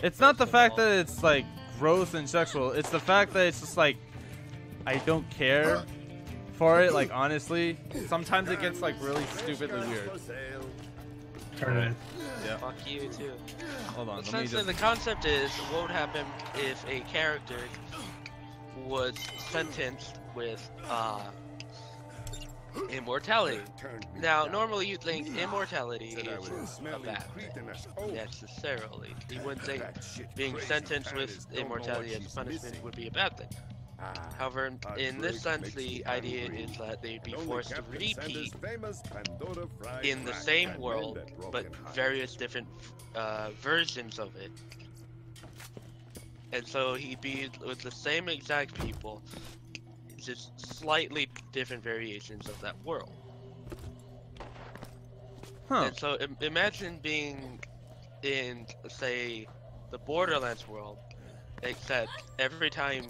It's not the fact that it's like gross and sexual. It's the fact that it's just like I don't care for it. Like honestly, sometimes it gets like really stupidly weird. Alright. Yeah. Fuck you too. Hold on. Essentially, the concept is what would happen if a character was sentenced with immortality. Now, normally you'd think immortality is a bad thing, necessarily. You wouldn't think being sentenced with immortality as punishment would be a bad thing. However, in this sense, the idea is that they'd be forced to repeat in the same world, but various different versions of it. And so he'd be with the same exact people, just slightly different variations of that world. Huh. And so imagine being in, say, the Borderlands world, except every time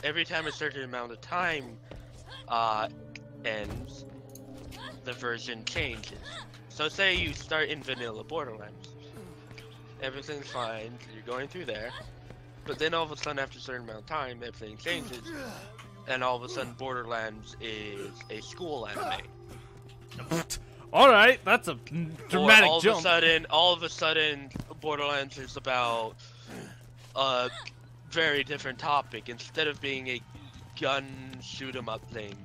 a certain amount of time ends, the version changes. So say you start in vanilla Borderlands. Everything's fine, you're going through there, but then all of a sudden after a certain amount of time, everything changes, and all of a sudden Borderlands is a school anime. Alright, that's a dramatic all jump. All of a sudden, Borderlands is about a very different topic. Instead of being a gun shoot 'em up thing,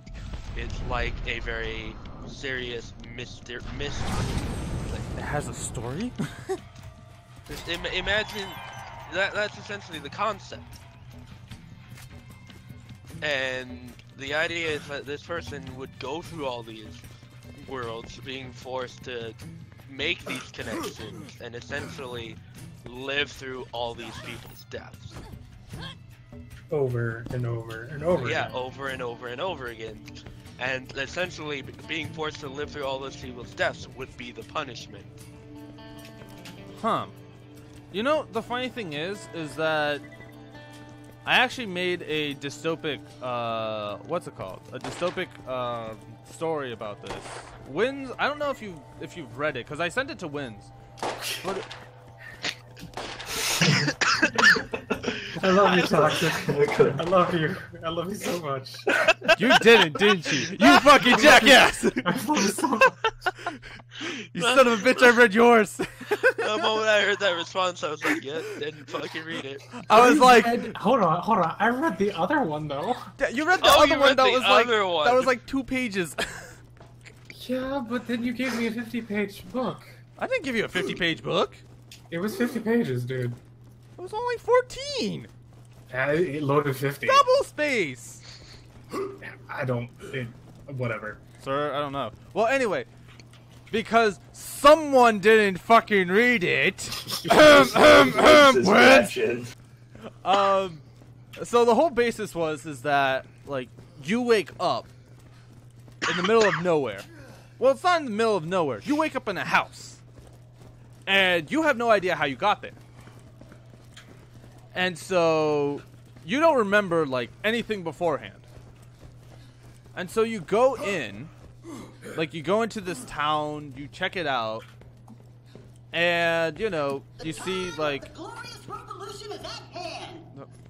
it's like a very serious mystery thing. It has a story? Just imagine that's essentially the concept. And the idea is that this person would go through all these worlds, being forced to make these connections and essentially live through all these people's deaths. Over and over and over Yeah, again. over and over and over again. And essentially being forced to live through all those people's deaths would be the punishment. Huh. You know, the funny thing is that I actually made a dystopic, what's it called? A dystopic, story about this. Wins, I don't know if you've read it, because I sent it to Wins. But I love you, Toxic. I love you. I love you so much. you didn't you? You fucking jackass! I love you so much. You son of a bitch, I read yours. The moment I heard that response, I was like, yeah, didn't fucking read it. I was like, hold on. I read the other one though. You read the other one that was like 2 pages. Yeah, but then you gave me a 50-page book. I didn't give you a 50-page book. It was 50 pages, dude. It was only 14. It loaded 50. Double space. Whatever. Sir, I don't know. Well, anyway, because someone didn't fucking read it. So the whole basis is that like you wake up in the middle of nowhere. Well, it's not in the middle of nowhere. You wake up in a house, and you have no idea how you got there. And so you don't remember like anything beforehand. And so you go in, like you go into this town, you check it out, and you know, you see like The glorious revolution is at hand.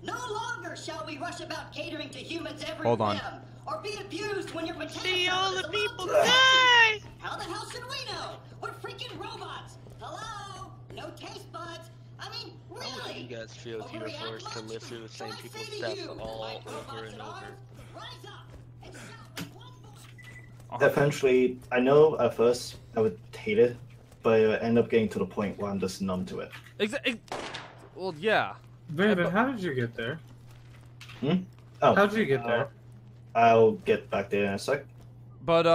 No longer shall we rush about catering to humans every Hold on. whim, or be abused when your potato See all the salad is a people little die! How the hell should we know? We're freaking robots. Hello? No taste buds. I mean, How would you really? guys feel if you were forced to live through the same people's deaths all over and over? Rise up and shout with one voice. Eventually, I know at first I would hate it, but I end up getting to the point where I'm just numb to it. Well, yeah. David, how did you get there? Hmm? Oh, How did you get there? I'll get back there in a sec. But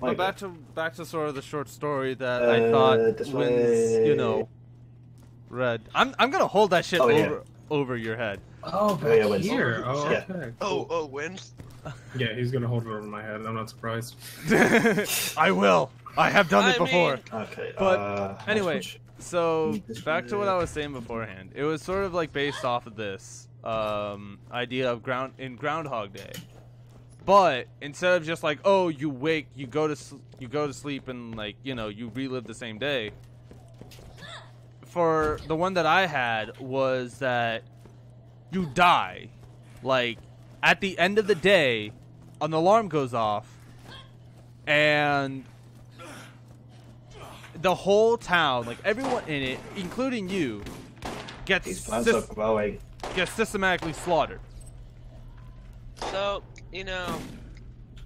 my back God. to sort of the short story that I thought this Wins, way. you know, read. I'm gonna hold that shit over your head. Oh, Oh, yeah, back Wins. here. Oh, Yeah. okay. Oh, wins? Yeah, he's gonna hold it over my head. I'm not surprised. I will. I have done it I before. mean- Okay. But anyway, next so This back to what way. I was saying beforehand. It was sort of like based off of this idea of Groundhog Day. But instead of just like, oh, you go to sleep and like, you know, you relive the same day. for the one that I had was that you die, like at the end of the day, an alarm goes off, and the whole town, like everyone in it, including you, gets systematically slaughtered. So, you know,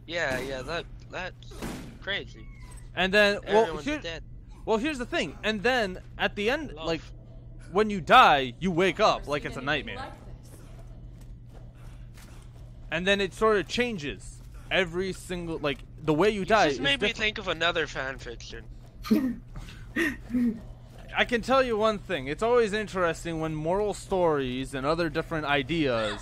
yeah, that's crazy. And then, Everyone's dead. Well, here's the thing. And then at the end, like when you die, you wake up like it's a nightmare. And then it sort of changes every single, like the way you die. Just made me think of another fan fiction. I can tell you one thing. It's always interesting when moral stories and other different ideas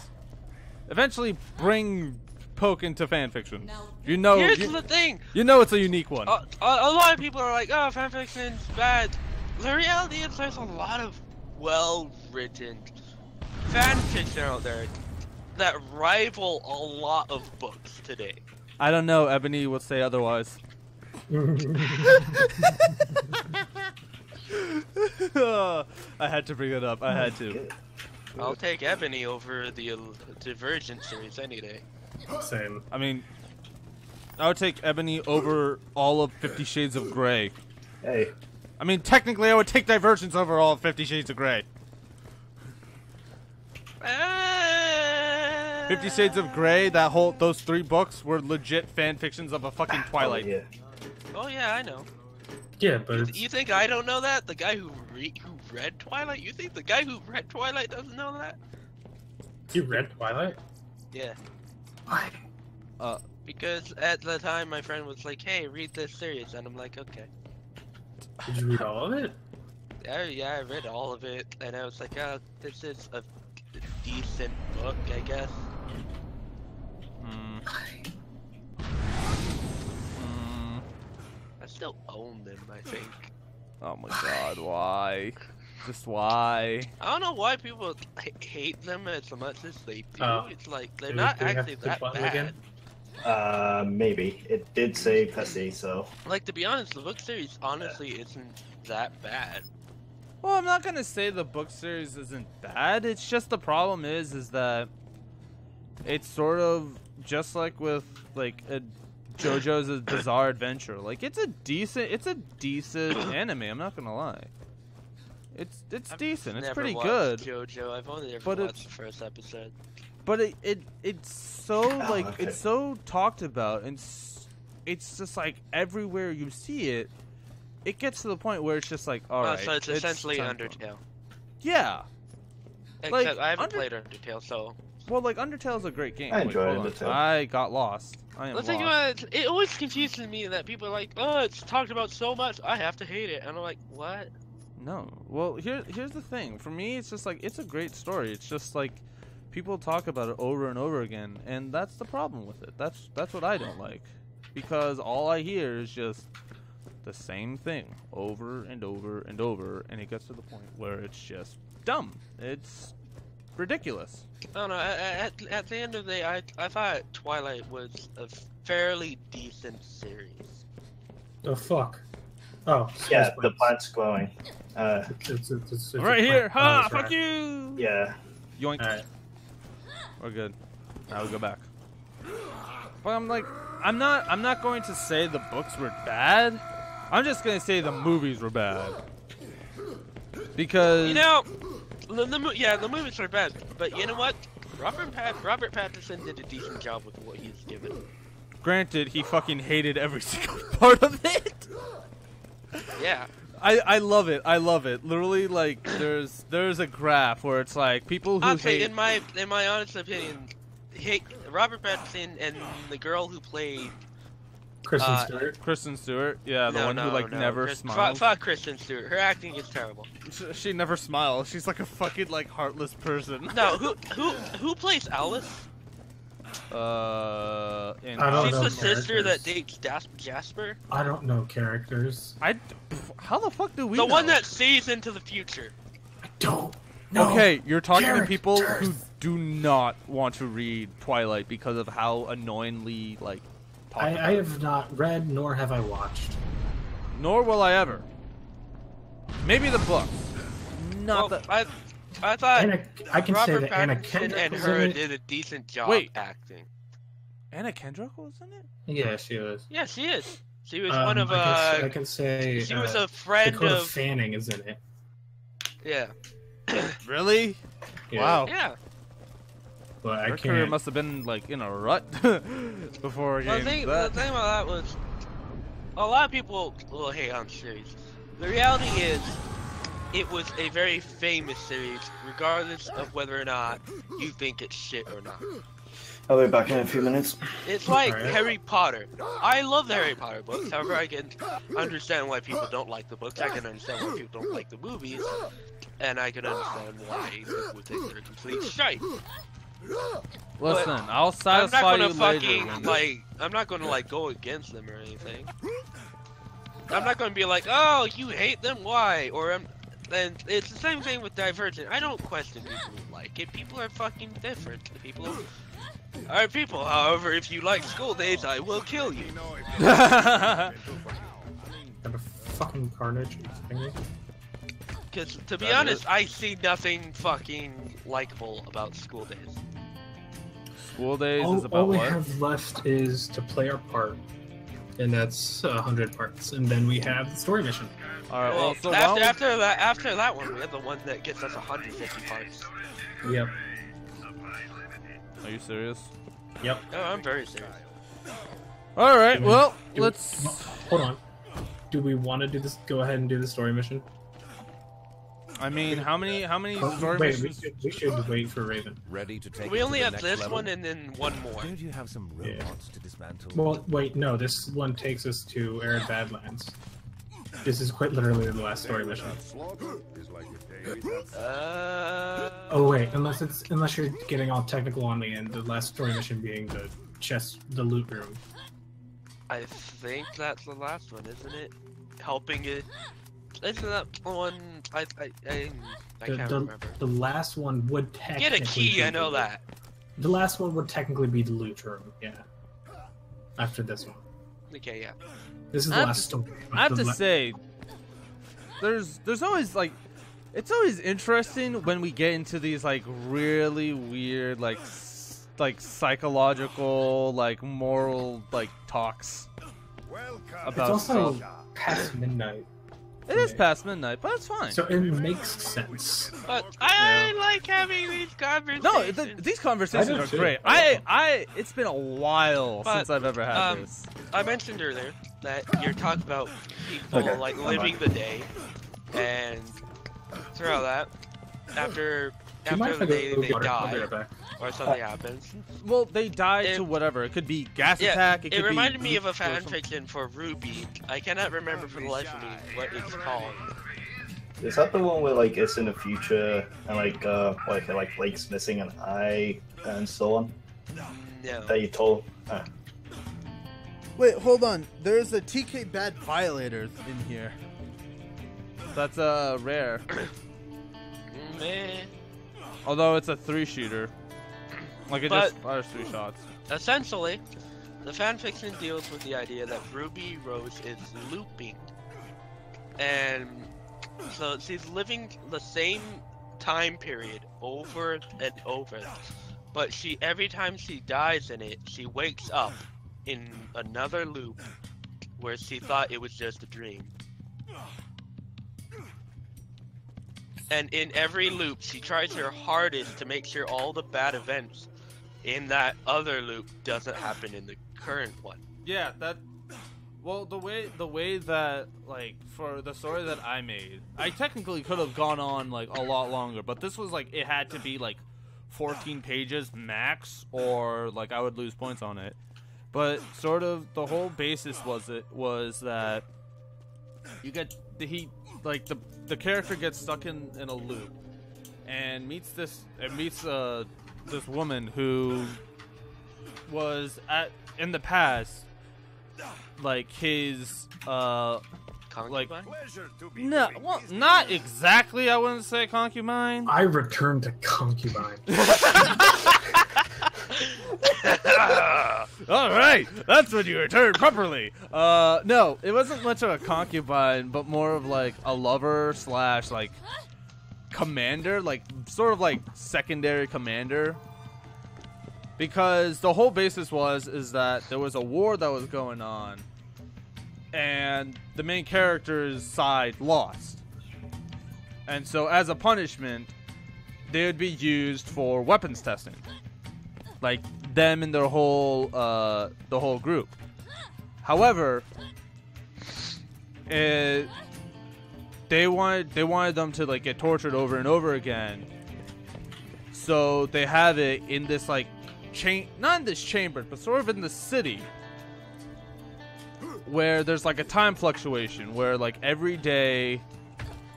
eventually bring poke into fan fiction. You know, here's the thing. You know it's a unique one. A lot of people are like, "Oh, fan fiction's bad." The reality is, there's a lot of well-written fan fiction out there that rival a lot of books today. I don't know. Ebony would say otherwise. I had to bring it up. I had to. I'll take Ebony over the Divergent series any day. Same. I mean, I would take Ebony over all of 50 Shades of Grey. Hey. I mean, technically, I would take Divergence over all of 50 Shades of Grey. 50 Shades of Grey, those 3 books were legit fan fictions of a fucking Twilight. Oh yeah, I know. Yeah, but you think I don't know that? The guy who read Twilight? You think the guy who read Twilight doesn't know that? You read Twilight? Yeah. Why? Because at the time my friend was like, "Hey, read this series," and I'm like, "Okay." Did you read all of it? Yeah, I read all of it, and I was like, "Oh, this is a decent book, I guess." I still own them, I think. Oh my god, why? Just why? I don't know why people hate them as much as they do. It's like, they're Do not we have actually to that button bad. again? Maybe. It did say Pessy, so... Like, to be honest, the book series honestly isn't that bad. Well, I'm not gonna say the book series isn't bad. It's just the problem is that it's sort of just like with like a JoJo's Bizarre Adventure. Like it's a decent anime. I'm not gonna lie. It's decent. It's pretty good. JoJo, I've only ever watched the first episode. But it's so like it's so talked about, and it's just like everywhere you see it. It gets to the point where it's just like, alright. So it's essentially Undertale. Yeah. Except like, I haven't played Undertale, so... Well, like, Undertale's a great game. I enjoyed Undertale. I got lost. The thing about it always confuses me that people are like, "Oh, it's talked about so much, I have to hate it." And I'm like, what? No. Well, here's the thing. For me, it's just like, it's a great story. It's just like, people talk about it over and over again, and that's the problem with it. That's what I don't like. Because all I hear is just... the same thing over and over and over, and it gets to the point where it's just dumb. It's ridiculous. I don't know. At the end of the day, I thought Twilight was a fairly decent series. The fuck? Oh. Yeah, the plant's glowing. It's right here. Ha! Right. Fuck you! Yeah. Yoink. Alright. We're good. Now we go back. But I'm like, I'm not going to say the books were bad. I'm just gonna say the movies were bad. Because... You know, the movies are bad, but you know what? Robert Pattinson did a decent job with what he's given. Granted, he fucking hated every single part of it. Yeah. I love it. I love it. Literally, like, there's a graph where it's like, people who hate... in my honest opinion, Robert Pattinson and the girl who played... Kristen Stewart, yeah, the one who never smiles. Fuck Kristen Stewart. Her acting is terrible. She never smiles. She's like a fucking like heartless person. No, who plays Alice? I don't know. She's the sister that dates Jasper. I don't know characters. How the fuck do we? The know? one that sees into the future. I don't know. Okay, you're talking to people who do not want to read Twilight because of how annoyingly like. I have not read, nor have I watched. Nor will I ever. Maybe the books. not well, the. I thought I can say Robert that Anna Pattinson Kendrick and was her in it. did a decent job acting. Anna Kendrick was in it. Yeah, she was. Yeah, she is. She was one of I can say she was a friend Dakota of. Fanning is in it. Yeah. Really? Yeah. Wow. Yeah. But I Her can't. career must have been like in a rut before Well, getting the that. thing about that was, a lot of people will hate on the series. The reality is, it was a very famous series, regardless of whether or not you think it's shit or not. I'll be back in a few minutes. It's like Alright. Harry Potter. I love the Harry Potter books, however I can understand why people don't like the books, I can understand why people don't like the movies, and I can understand why people think they're complete shite. Listen, I'll I'm satisfy not you gonna later. fucking, I'm not gonna like go against them or anything. I'm not gonna be like, oh, you hate them, why? Or and it's the same thing with Divergent. I don't question people who like it. People are fucking different. People are people. However, if you like School Days, I will kill you. Got a fucking carnage. Because to be That honest, is- I see nothing fucking likable about School Days. School days is All about we what? have left is to play our part, and that's 100 parts. And then we have the story mission. All right. Well, so after that one, we have the one that gets us 150 parts. Yep. are you serious? Yep. No, I'm very serious. All right. Do we- Well, do- let's. Hold on. Do we want to do this? Go ahead and do the story mission. I mean, how many story Wait, missions? we should wait for Raven. Ready to take We it only to the have next this level? one and then one more. Don't you have some Yeah. robots to dismantle? Well, wait, no. This one takes us to Arid Badlands. This is quite literally the last story mission. Oh wait, unless you're getting all technical on me, and the last story mission being the loot room. I think that's the last one, isn't it? Helping it. Isn't that one? I can't remember. The last one would Get technically a key, be I know the- that. The last one would technically be the loot room, yeah. After this one. Okay, yeah. This is I the have last to- story. I have The to la- say, there's always like, it's always interesting when we get into these like really weird like psychological like moral like talks It's about also stuff. past midnight. It is past midnight, but it's fine. So it makes sense. But I like having these conversations. No, these conversations I do are too. great. it's been a while But, since I've ever had this. I mentioned earlier that you're talking about people Okay, like I'm living back. the day, and throughout that, after Do you mind the if I day go they get water? I'll be die right back. or something happens. Well, they died it- to whatever. It could be gas Yeah, attack. it It could reminded be me of a or fan something. fiction for Ruby. I cannot remember for the life of me what it's called. Is that the one where like it's in the future and like Blake's missing an eye and so on? No. That you told? Wait, hold on. There's a TK Bad Violators in here. That's rare. Meh. Although it's a 3-shooter. Like it But- just fires 3 shots. Essentially, the fanfiction deals with the idea that Ruby Rose is looping. And so she's living the same time period over and over. But every time she dies in it, she wakes up in another loop where she thought it was just a dream. And in every loop, she tries her hardest to make sure all the bad events in that other loop doesn't happen in the current one. Yeah, that. Well, the way that like for the story that I made, I technically could have gone on like a lot longer, but this was like it had to be like 14 pages max, or like I would lose points on it. But sort of the whole basis was that you get the character gets stuck in a loop and meets this woman who was in the past like his like Concubine? no, well, not exactly. I wouldn't say concubine. I return to concubine. All right, that's when you return properly. No, it wasn't much of a concubine, but more of like a lover slash like commander, like sort of like secondary commander, because the whole basis is that there was a war that was going on, and the main character's side lost, and so as a punishment, they would be used for weapons testing, like them and their whole the whole group. However, they wanted them to like get tortured over and over again. So they have it in this like not in this chamber, but sort of in the city, where there's like a time fluctuation where like every day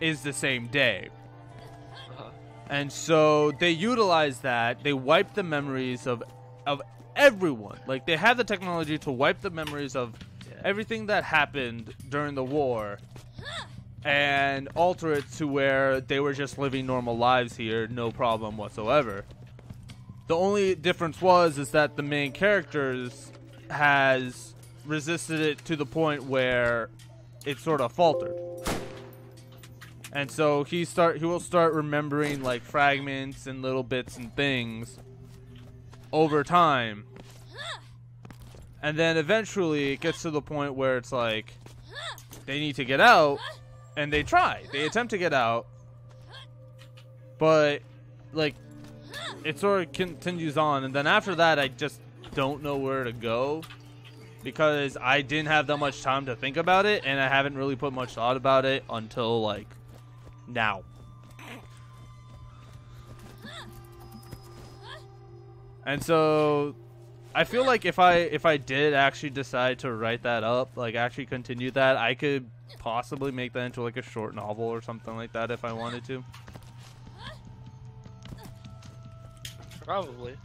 is the same day. And so they utilize that. They wipe the memories of everyone. Like, they have the technology to wipe the memories of everything that happened during the war and alter it to where they were just living normal lives here, no problem whatsoever. The only difference is that the main characters has resisted it to the point where it sort of faltered. And so he will start remembering like fragments and little bits and things over time. And then eventually it gets to the point where it's like they need to get out, and they attempt to get out, but like it sort of continues on. And then after that, I just don't know where to go, because I didn't have that much time to think about it, and I haven't really put much thought about it until like now. And so I feel like if I did actually decide to write that up, like actually continue that, I could possibly make that into like a short novel or something like that if I wanted to. Probably.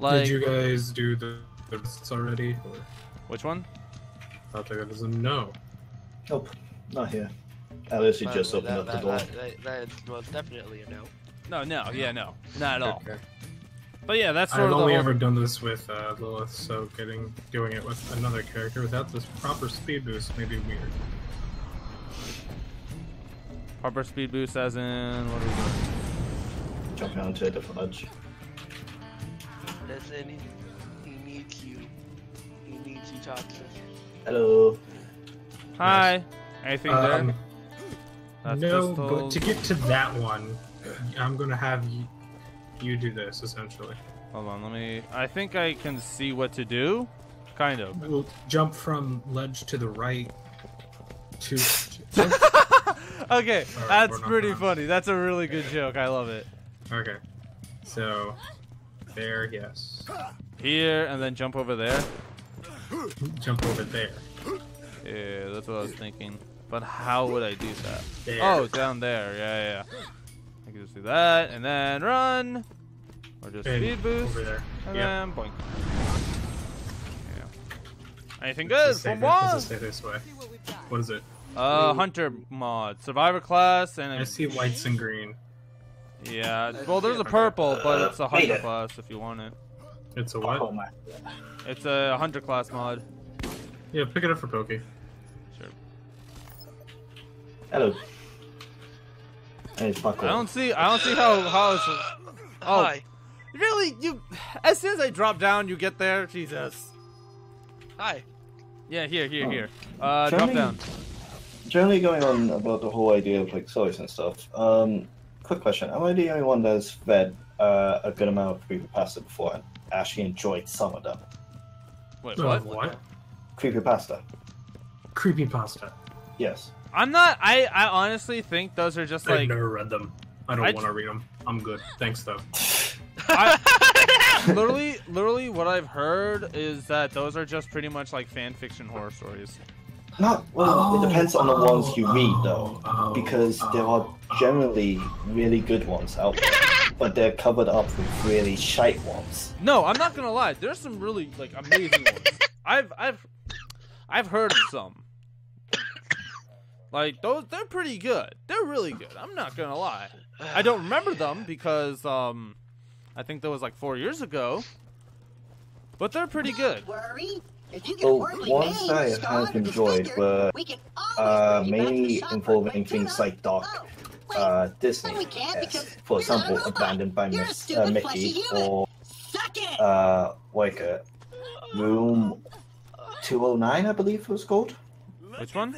Did you guys do the lists already? Or? Which one? I thought there was a no. Nope, not here. Alice, you just opened up the door. That is most definitely a no. No, not at all. Okay. But yeah, that's sort I've of only ever done this with Lilith, so doing it with another character without this proper speed boost may be weird. Proper speed boost as in, what are we doing? Jumping onto a different ledge. Listen, he needs you. He needs you, Toxic. Hello. Hi. Anything there? That's no, pistol. but to get to that one, I'm gonna have you do this, essentially. Hold on, I think I can see what to do. Kind of. We'll jump from ledge to the right to... Okay, that's pretty funny. That's a really good joke. I love it. Okay. So, there, yes. Here, and then jump over there. Jump over there. Yeah, that's what I was thinking. But how would I do that? There. Oh, down there. Yeah. I can just do that, and then run. Or just speed boost. Over there. And Yep. then boink. Yeah. Anything good from Let's one? just stay this way. What is it? Hunter mod. Survivor class, and I see whites and green. yeah. Well, there's a purple, but it's a hunter class if you want it. It's a what? Oh my. It's a hunter class mod. Yeah, pick it up for Pokey. Sure. Hello. Hey, fuck I don't see how it's. Oh, Hi. really? You? As soon as I drop down, you get there. Jesus. Hi. Yeah, here. Drop Generally- down. Generally going on about the whole idea of like stories and stuff. Quick question: am I the only one that's read a good amount of creepypasta before and actually enjoyed some of them? Wait, What? what? What? Creepypasta. Creepypasta. Yes. I'm not. I honestly think those are just I've like. never read them. I don't I- want to read them. I'm good. Thanks, though. Literally, what I've heard is that those are just pretty much like fan fiction horror stories. Not well. It depends on the ones you read, though, because there are generally really good ones out there, but they're covered up with really shite ones. No, I'm not gonna lie. There's some really like amazing ones. I've heard of some. Like those, they're pretty good. They're really good. I'm not gonna lie. I don't remember them because I think that was like 4 years ago. But they're pretty good. Worry. If you get The horribly ones maimed, I scarred, have or enjoyed disfigured, were we can always bring you back to the mainly shop for a involving quick things tune-up. like dark Oh, Disney we can't has. because For we're not example, a robot. Abandoned by You're a stupid, Mickey, fleshy human. or Suck it! like Room 209, I believe it was called. Which one?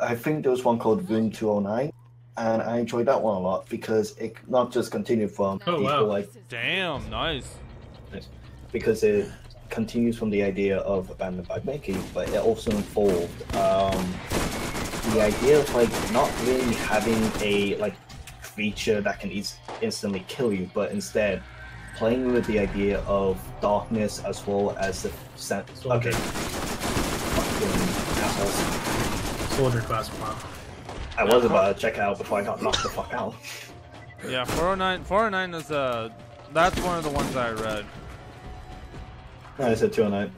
I think there was one called Room 209, and I enjoyed that one a lot because it not just continued from Oh, the wow. whole, like, Damn, nice. because it continues from the idea of Abandoned by Mickey, but it also involved the idea of like not really having a like creature that can instantly kill you, but instead playing with the idea of darkness as well as the sense. Okay. Fucking assholes. Soldier class pop. I was about to check it out before I got knocked the fuck out. Yeah, 409 is that's one of the ones I read. I said 209.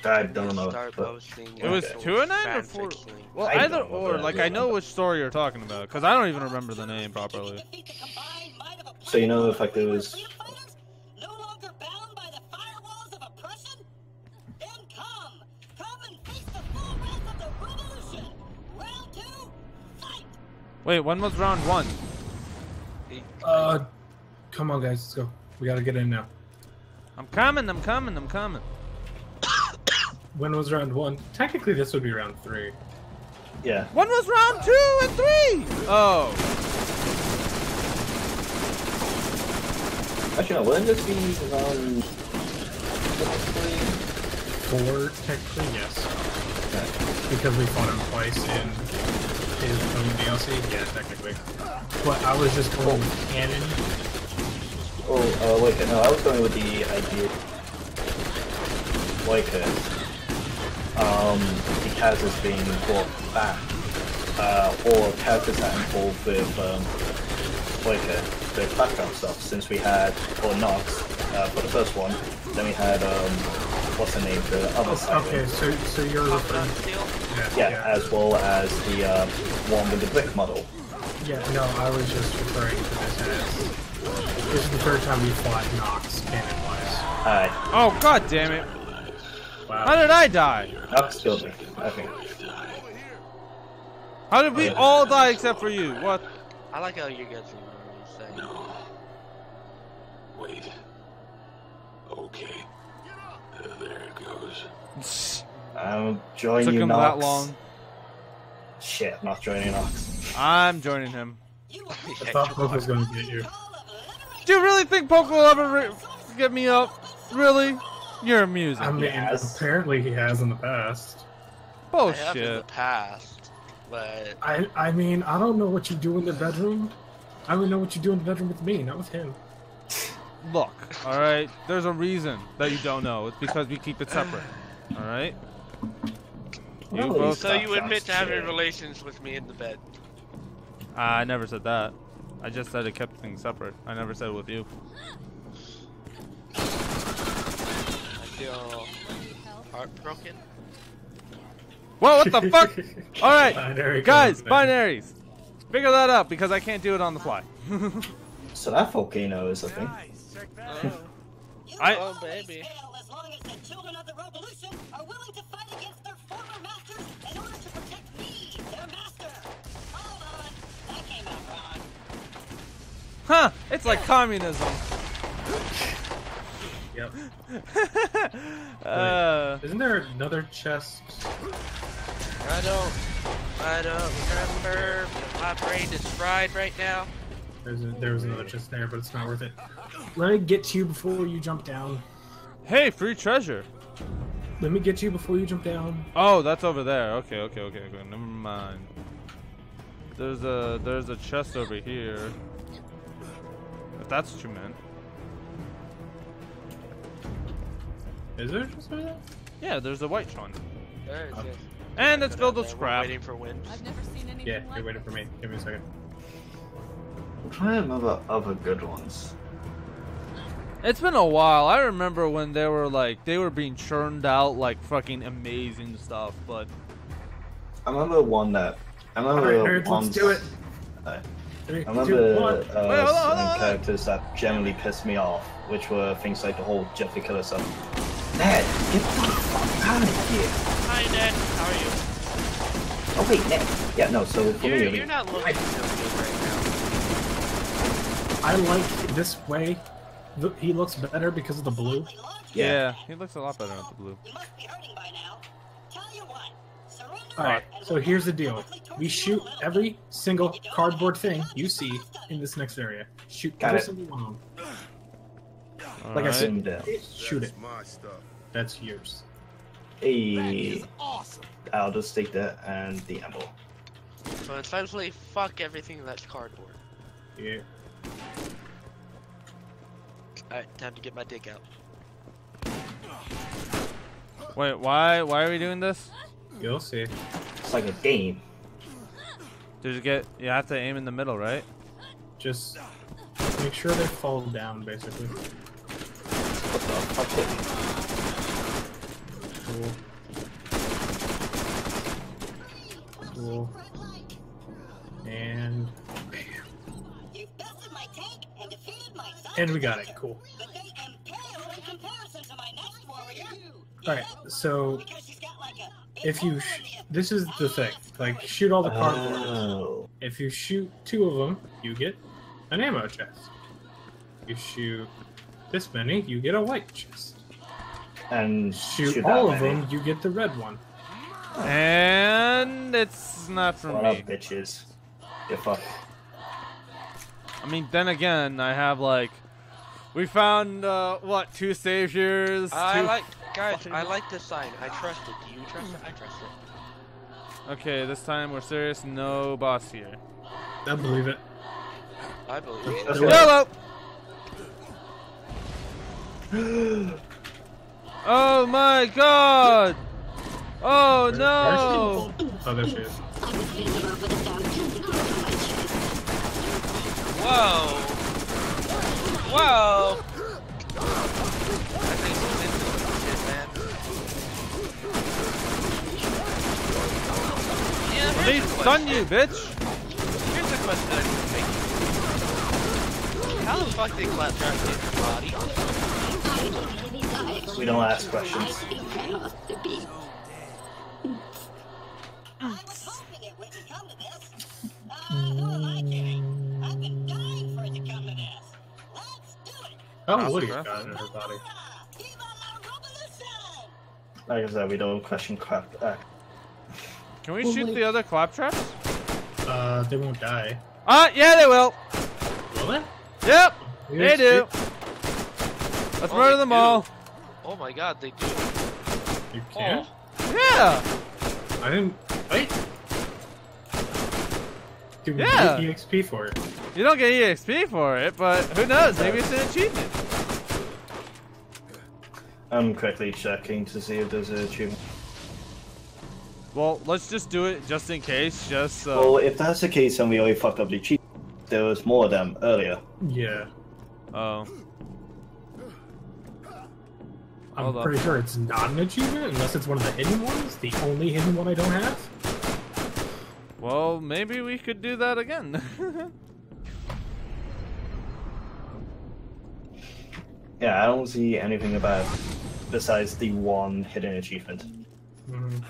I don't know. Start But posting It was Okay. 209 or 4? fanfiction. Well, I either don't know, or. but I Like do I know remember. which story you're talking about because I don't even remember the name properly. So you know, if like there was No longer bound by the firewalls of oppression? Then come and face the full wrath of the revolution. Round 2, fight! Wait, when was round 1? Come on, guys, let's go. We gotta get in now. I'm coming. When was round 1? Technically, this would be round 3. yeah. When was round 2 and 3? Oh. Actually, no, wouldn't this be around 4, technically, yes. Because we fought him twice in his own DLC? Yeah, technically. But I was just going with canon. Oh, wait, no, I was going with the idea, like, the characters being brought back, or characters that involved with, like, the background stuff, since we had, or Nox, for the first one, then we had, what's the name, the other side. Okay, so you're referring... Yeah, as well as the, one with the brick model. Yeah, no, I was just referring to this as... This is the third time we fought Nox, canon-wise. Alright, Oh god damn it! Wow. How did I die? Nox killed me, I think. How did we all die except for you? What? I like how you guys are saying. Wait. Okay. There it goes. I'm joining Took you, him Nox. that long. Shit, I'm not joining Nox. I'm joining him. I thought Poke was going to get you. Do you really think Poke will ever get me up? Really? You're amusing. I mean, Yes. apparently he has in the past. I have in the Bullshit. past, but I mean, I don't know what you do in the bedroom. I only know what you do in the bedroom with me, not with him. Look, alright? There's a reason that you don't know. It's because we keep it separate. Alright? You No, both. so you admit to having shit. relations with me in the bed. I never said that. I just said it kept things separate. I never said it with you. I feel heartbroken. Whoa, what the fuck? Alright, Binary guys, code, man. binaries. Figure that out because I can't do it on the fly. So that volcano is a thing. Oh baby. As long as the children of the revolution are willing to fight against their former masters in order to protect me, their master. Hold on, that came out wrong. Huh, it's like communism. Yep. Uh, Isn't there another chest? I don't remember. My brain is fried right now. There was another chest there, but it's not worth it. Let me get to you before you jump down. hey, free treasure. Let me get to you before you jump down. Oh, that's over there. Okay. Never mind. There's a chest over here. If that's what you meant. Is there a chest over there? Yeah, there's a white one. There it is. And it's filled with We're scrap. Waiting for wind. I've never seen anything Yeah, like you're waiting for me. Give me a second. I'm trying to remember other good ones. It's been a while. I remember when they were being churned out like fucking amazing stuff, but I remember one that. I remember Alright, nerds, ones. let's do it. I 3, 2, remember 1. Wait, hold on, certain characters that generally pissed me off, which were things like the whole Jeffrey Killer stuff. Ned, get the fuck out of here! Hi Ned, how are you? Oh wait, Ned. Yeah, no. So for me, You're not looking so good right now. I like this way. He looks better because of the blue. Yeah, he looks a lot better with the blue. You must be hurting by now. Tell you what, surrender Alright, and so we'll here's the have deal. publicly torture We you shoot a little every bit. single cardboard thing you see in this next area. Shoot Got every it. single one of them. All Like I right. said, shoot it. My stuff. That's yours. Hey, I'll just take that and the ammo. So essentially, fuck everything that's cardboard. Yeah. Alright, time to get my dick out. Wait, why are we doing this? You'll see. It's like a game. You have to aim in the middle, right? Just make sure they fall down, basically. What the fuck? Cool. Cool. And You bested my tank and defeated my and we got it. Cool. But they impaled in comparison to my next warrior. Alright, so Because she's got like a if you this is the thing, like shoot all the cardboard. Oh. If you shoot 2 of them, you get an ammo chest. You shoot this many, you get a white chest. And Shoot that all of many. them, you get the red one. And it's not for What me. up, bitches? Get fucked. I mean, then again, I have like, we found what, 2 saviors. I two- like, guys, I like this sign. I trust it. Do you trust it? I trust it. Okay, this time we're serious. No boss here. I believe it. I believe That's it. right. YOLO! Oh my god! Oh no! Oh, there she is. Whoa! Whoa! I think she's into shit, man. Yeah, Let me here's a stun question. you, bitch! Here's a question I can make. How the fuck did Claptrap get his body? We don't ask questions. I was hoping it wouldn't come to this. Who am I kidding? I've been dying for it to come to this. Let's do it. Oh, Woody's got it in her body. Viva la revolution! Like I said, we don't question crap. Can we shoot the other claptraps? They won't die. Yeah, they will! Will they? Yep! They Here's do! Let's Oh, murder they them do. all! Oh my god, they do. You can't? Yeah! I didn't. Wait! Dude, Yeah. we get EXP for it. You don't get EXP for it, but who knows? Maybe it's an achievement. I'm quickly checking to see if there's an achievement. Well, let's just do it just in case, just so. Well, if that's the case, then we already fucked up the achievement. There was more of them earlier. Yeah. Oh. I'm Hold up. pretty sure it's not an achievement unless it's one of the hidden ones. The only hidden one I don't have. Well, maybe we could do that again. Yeah, I don't see anything about besides the one hidden achievement. Mm,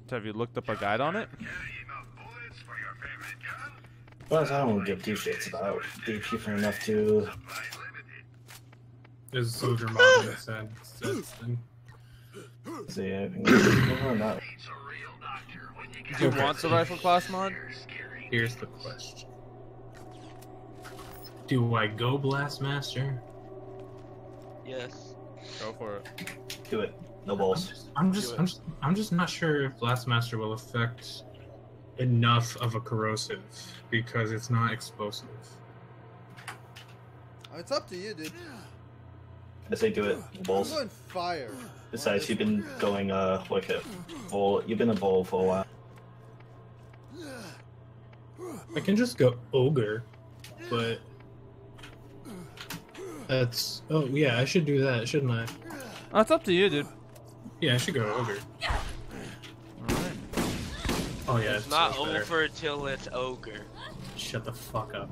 Have you looked up a guide on it? But I don't give two shits about the achievement enough to. there's a soldier mod that said thing. See anything. No, not. Do you want the rifle class mod? Here's the question. Do I go Blastmaster? Yes. Go for it. Do it. No balls. I'm just not sure if Blastmaster will affect enough of a corrosive because it's not explosive. It's up to you, dude. I say do it. No I'm balls. going fire. Besides, you've been going like a, or you've been a ball for a while. I can just go ogre, but that's yeah, I should do that, shouldn't I? Oh, it's up to you, dude. Yeah, I should go ogre. Alright. Oh yeah, It's not so much better. over till it's ogre. Shut the fuck up.